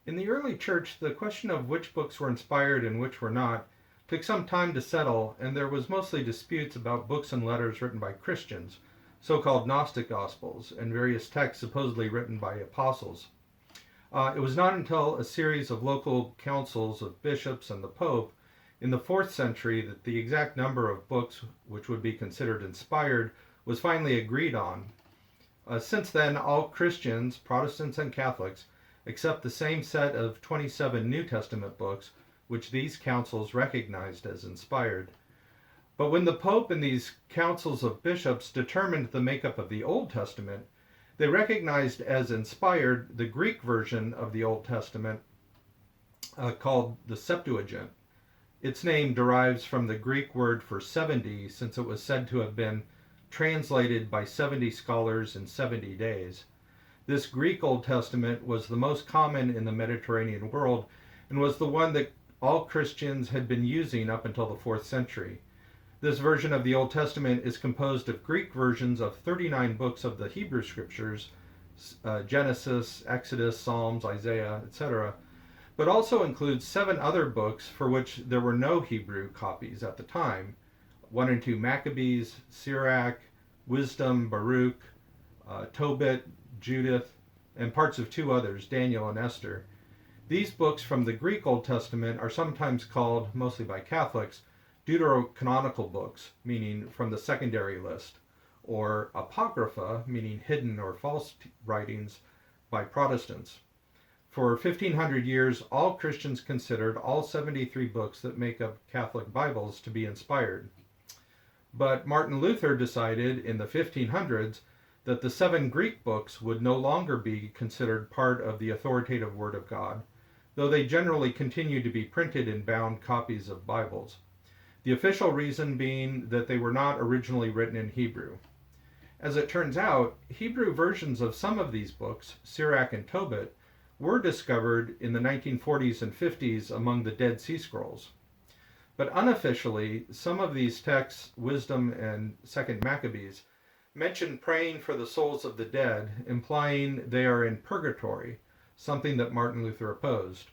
In the early church, the question of which books were inspired and which were not took some time to settle, and there was mostly disputes about books and letters written by Christians, so-called Gnostic Gospels, and various texts supposedly written by apostles. It was not until a series of local councils of bishops and the Pope in the 4th century that the exact number of books which would be considered inspired was finally agreed on. Since then, all Christians, Protestants and Catholics, accept the same set of 27 New Testament books, which these councils recognized as inspired. But when the Pope and these councils of bishops determined the makeup of the Old Testament, they recognized as inspired the Greek version of the Old Testament called the Septuagint. Its name derives from the Greek word for 70, since it was said to have been translated by 70 scholars in 70 days. This Greek Old Testament was the most common in the Mediterranean world and was the one that all Christians had been using up until the 4th century. This version of the Old Testament is composed of Greek versions of 39 books of the Hebrew Scriptures, Genesis, Exodus, Psalms, Isaiah, etc., but also includes 7 other books for which there were no Hebrew copies at the time: 1 and 2 Maccabees, Sirach, Wisdom, Baruch, Tobit, Judith, and parts of 2 others, Daniel and Esther. These books from the Greek Old Testament are sometimes called, mostly by Catholics, deuterocanonical books, meaning from the secondary list, or apocrypha, meaning hidden or false writings, by Protestants. For 1500 years, all Christians considered all 73 books that make up Catholic Bibles to be inspired. But Martin Luther decided in the 1500s that the 7 Greek books would no longer be considered part of the authoritative Word of God, though they generally continued to be printed in bound copies of Bibles. The official reason being that they were not originally written in Hebrew. As it turns out, Hebrew versions of some of these books, Sirach and Tobit, were discovered in the 1940s and 50s among the Dead Sea Scrolls. But unofficially, some of these texts, Wisdom and 2 Maccabees, mention praying for the souls of the dead, implying they are in purgatory, something that Martin Luther opposed.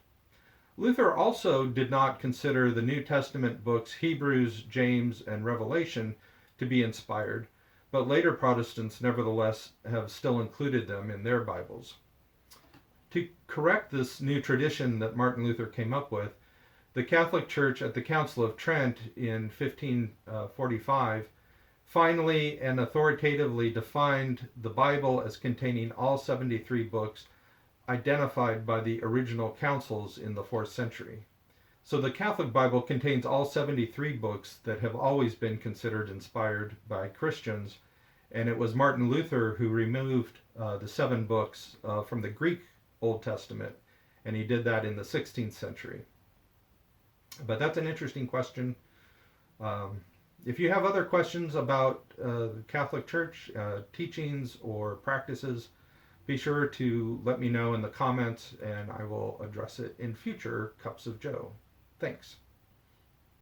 Luther also did not consider the New Testament books Hebrews, James, and Revelation to be inspired, but later Protestants nevertheless have still included them in their Bibles. To correct this new tradition that Martin Luther came up with, the Catholic Church at the Council of Trent in 1545 finally and authoritatively defined the Bible as containing all 73 books identified by the original councils in the 4th century. So the Catholic Bible contains all 73 books that have always been considered inspired by Christians, and it was Martin Luther who removed the 7 books from the Greek Old Testament, and he did that in the 16th century. But that's an interesting question. If you have other questions about the Catholic Church teachings or practices, be sure to let me know in the comments, and I will address it in future Cups of Joe. Thanks.